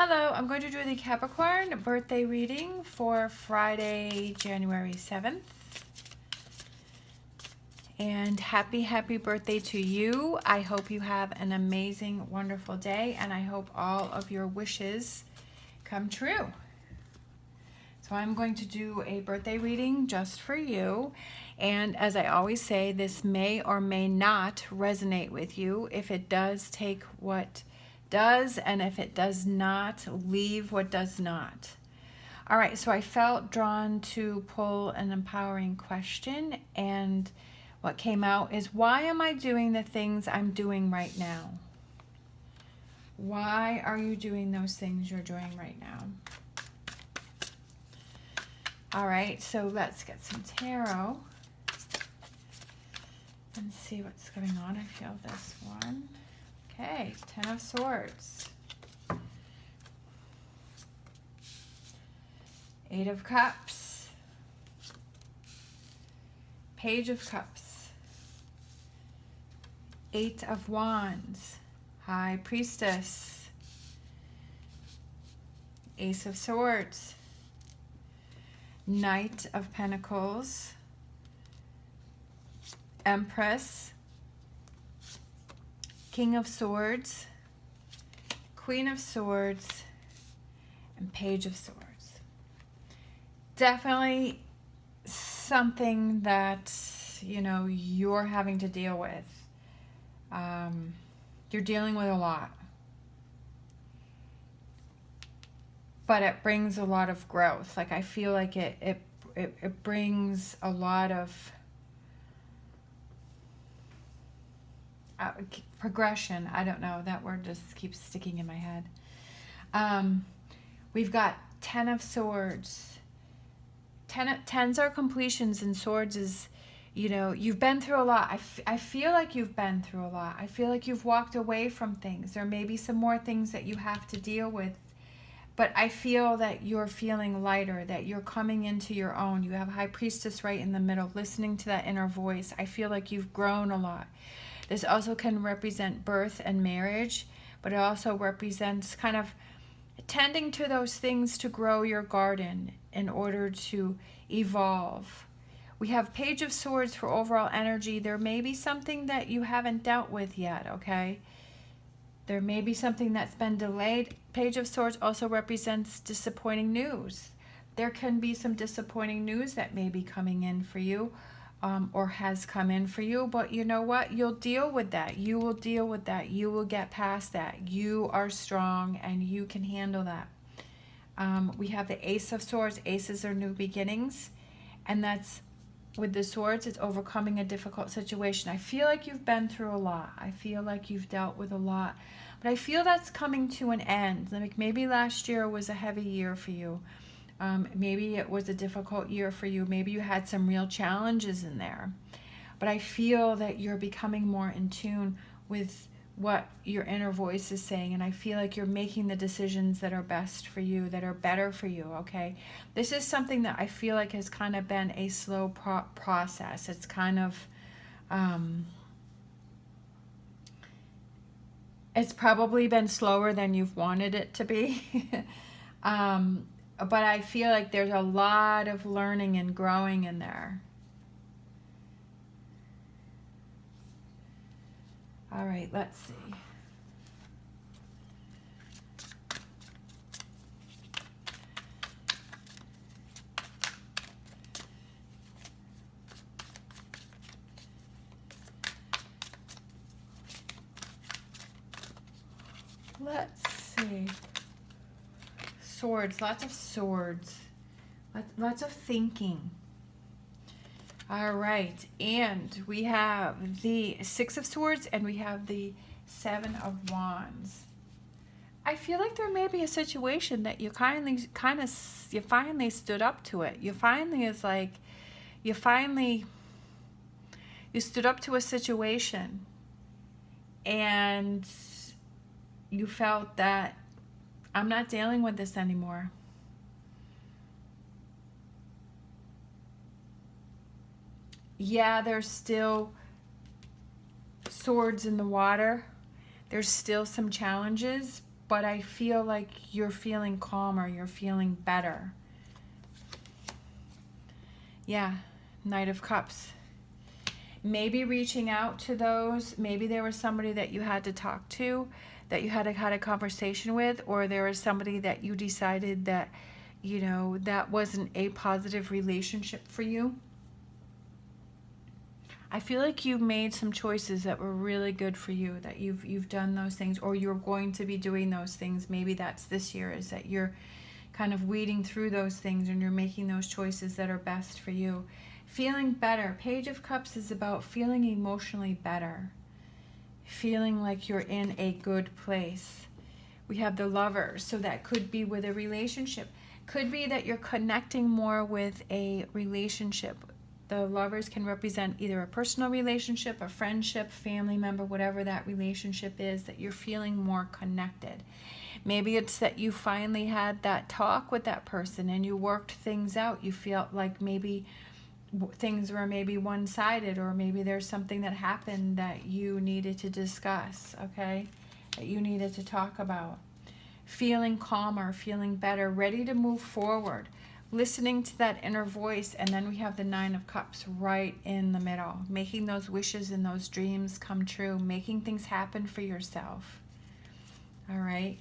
Hello, I'm going to do the Capricorn birthday reading for Friday, January 7th. And happy birthday to you. I hope you have an amazing, wonderful day, and I hope all of your wishes come true. So I'm going to do a birthday reading just for you. And as I always say, this may or may not resonate with you. If it does, take what does, and if it does not, leave what does not. All right, so I felt drawn to pull an empowering question, and what came out is, why am I doing the things I'm doing right now? Why are you doing those things you're doing right now? All right, so let's get some tarot and see what's going on. I feel this one. Okay, Ten of Swords. Eight of Cups. Page of Cups. Eight of Wands. High Priestess. Ace of Swords. Knight of Pentacles. Empress. King of Swords, Queen of Swords, and Page of Swords. Definitely something that, you're having to deal with. You're dealing with a lot. But it brings a lot of growth. Like, I feel like it brings a lot of progression. I don't know, that word just keeps sticking in my head. We've got Ten of Swords. Tens are completions, and swords is, you've been through a lot. I feel like you've been through a lot. I feel like you've walked away from things. There may be some more things that you have to deal with, but I feel that you're feeling lighter, that you're coming into your own. You have High Priestess right in the middle, listening to that inner voice. I feel like you've grown a lot. This also can represent birth and marriage, but it also represents kind of tending to those things to grow your garden in order to evolve. We have Page of Swords for overall energy. There may be something that you haven't dealt with yet, okay? There may be something that's been delayed. Page of Swords also represents disappointing news. There can be some disappointing news that may be coming in for you. Or has come in for you, but you know what? You'll deal with that. You will deal with that. You will get past that. You are strong and you can handle that. We have the Ace of Swords. Aces are new beginnings, and that's with the swords. It's overcoming a difficult situation. I feel like you've been through a lot. I feel like you've dealt with a lot, but I feel that's coming to an end. Like, maybe last year was a heavy year for you. Maybe it was a difficult year for you. Maybe you had some real challenges in there. But I feel that you're becoming more in tune with what your inner voice is saying. And I feel like you're making the decisions that are best for you, that are better for you, okay? This is something that I feel like has kind of been a slow process. It's kind of, it's probably been slower than you've wanted it to be. But I feel like there's a lot of learning and growing in there. All right, let's see. Let's see. Swords, lots of swords, lots of thinking. All right, and we have the Six of Swords and we have the Seven of Wands. I feel like there may be a situation that you finally stood up to it. You stood up to a situation, and you felt that, I'm not dealing with this anymore. Yeah, there's still swords in the water. There's still some challenges, but I feel like you're feeling calmer, you're feeling better. Yeah, Knight of Cups. Maybe reaching out to those, maybe there was somebody that you had to talk to, that you had a conversation with, or there was somebody that you decided that, you know, that wasn't a positive relationship for you. I feel like you made some choices that were really good for you, that you've done those things, or you're going to be doing those things. Maybe that's this year, is that you're kind of weeding through those things and you're making those choices that are best for you. Feeling better. Page of Cups is about feeling emotionally better, feeling like you're in a good place. We have the Lovers, so that could be with a relationship. Could be that you're connecting more with a relationship. The Lovers can represent either a personal relationship, a friendship, family member, whatever that relationship is, that you're feeling more connected. Maybe it's that you finally had that talk with that person and you worked things out. You felt like maybe things were maybe one-sided, or maybe there's something that happened that you needed to discuss, okay? That you needed to talk about. Feeling calmer, feeling better, ready to move forward, listening to that inner voice. And then we have the Nine of Cups right in the middle, making those wishes and those dreams come true, making things happen for yourself. All right.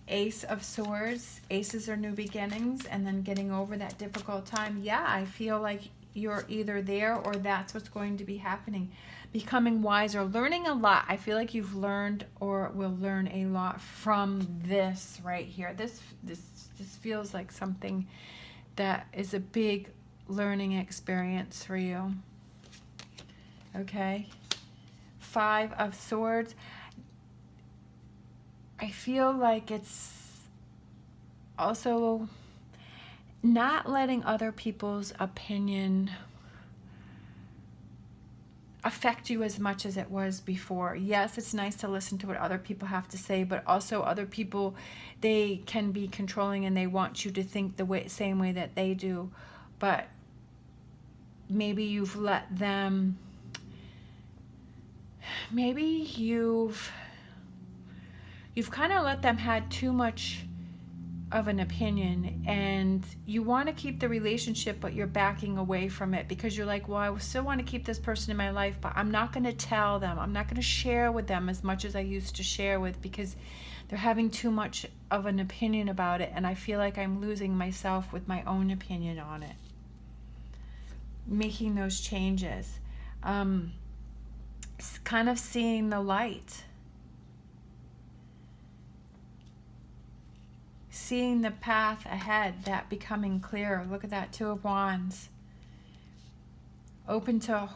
Ace of Swords. Aces are new beginnings and then getting over that difficult time. Yeah, I feel like you're either there or that's what's going to be happening. Becoming wiser, learning a lot. I feel like you've learned or will learn a lot from this right here. This feels like something that is a big learning experience for you. Okay. Five of Swords. I feel like it's also not letting other people's opinion affect you as much as it was before. Yes, it's nice to listen to what other people have to say, but also other people, they can be controlling and they want you to think the same way that they do. But maybe you've let them, maybe you've kind of let them had too much of an opinion, and you want to keep the relationship, but you're backing away from it because you're like, well, I still want to keep this person in my life, but I'm not going to tell them. I'm not going to share with them as much as I used to share with, because they're having too much of an opinion about it, and I feel like I'm losing myself with my own opinion on it. Making those changes. Kind of seeing the light. Seeing the path ahead, that becoming clearer. Look at that, Two of Wands. Open to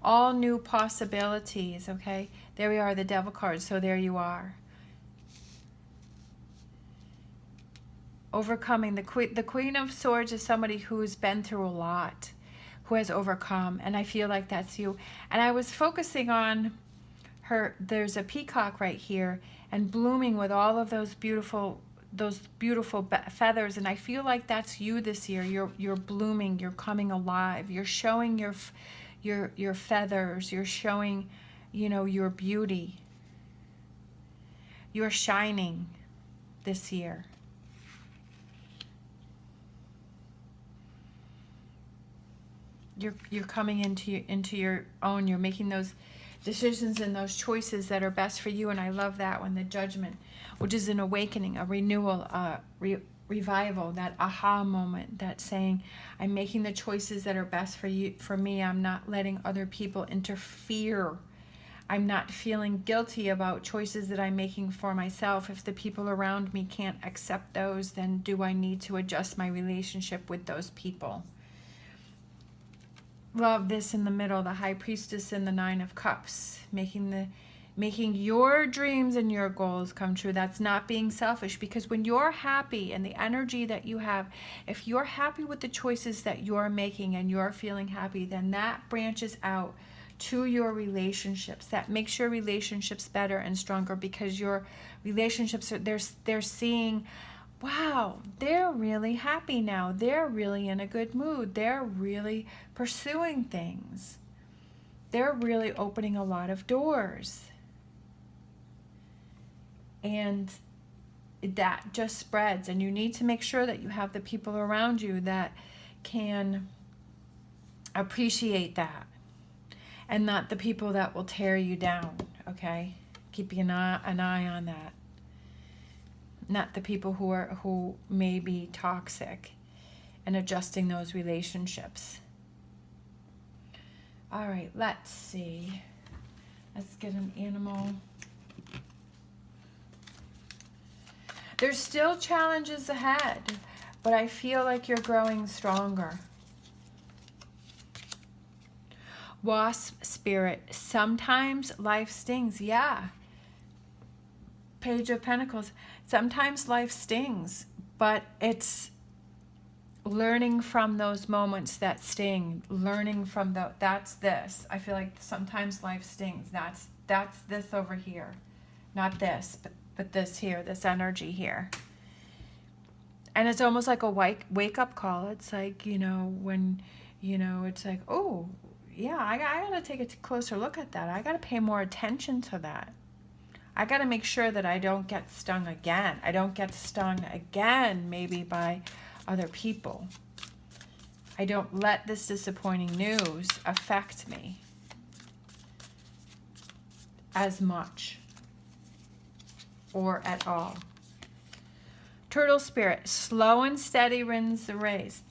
all new possibilities, okay? There we are, the Devil card, so there you are. Overcoming. The Queen of Swords is somebody who's been through a lot, who has overcome, and I feel like that's you. And I was focusing on her. There's a peacock right here, and blooming with all of those beautiful feathers, and I feel like that's you this year. You're blooming, you're coming alive, you're showing your feathers, you're showing, you know, your beauty. You're shining this year. You're coming into your own. You're making those decisions and those choices that are best for you. And I love that one, the Judgment, which is an awakening, a renewal, revival, that aha moment, that saying, I'm making the choices that are best for you, for me. I'm not letting other people interfere. I'm not feeling guilty about choices that I'm making for myself. If the people around me can't accept those, then do I need to adjust my relationship with those people? Love this in the middle, the High Priestess and the Nine of Cups, making your dreams and your goals come true. That's not being selfish, because when you're happy and the energy that you have, if you're happy with the choices that you're making and you're feeling happy, then that branches out to your relationships. That makes your relationships better and stronger, because your relationships are, they're seeing, wow, they're really happy now. They're really in a good mood. They're really pursuing things. They're really opening a lot of doors. And that just spreads, and you need to make sure that you have the people around you that can appreciate that, and not the people that will tear you down. Okay, keeping an eye on that. Not the people who may be toxic, and adjusting those relationships. All right, let's see. Let's get an animal. There's still challenges ahead, but I feel like you're growing stronger. Wasp spirit, sometimes life stings. Yeah. Page of Pentacles. Sometimes life stings, but it's learning from those moments that sting. Learning from that's this. I feel like sometimes life stings. That's this over here. Not this, but this here, this energy here. And it's almost like a wake-up call. It's like, when, it's like, oh, yeah, I got to take a closer look at that. I got to pay more attention to that. I got to make sure that I don't get stung again. I don't get stung again, maybe by other people. I don't let this disappointing news affect me as much or at all. Turtle spirit, slow and steady wins the race.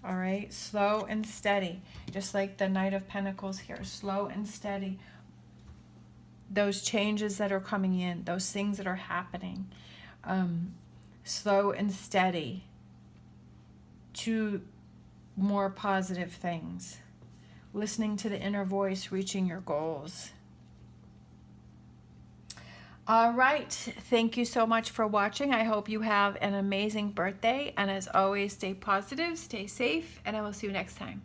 All right, slow and steady. Just like the Knight of Pentacles here, slow and steady. Those changes that are coming in, those things that are happening, slow and steady to more positive things. Listening to the inner voice, reaching your goals. All right, thank you so much for watching. I hope you have an amazing birthday, and as always, stay positive, stay safe, and I will see you next time.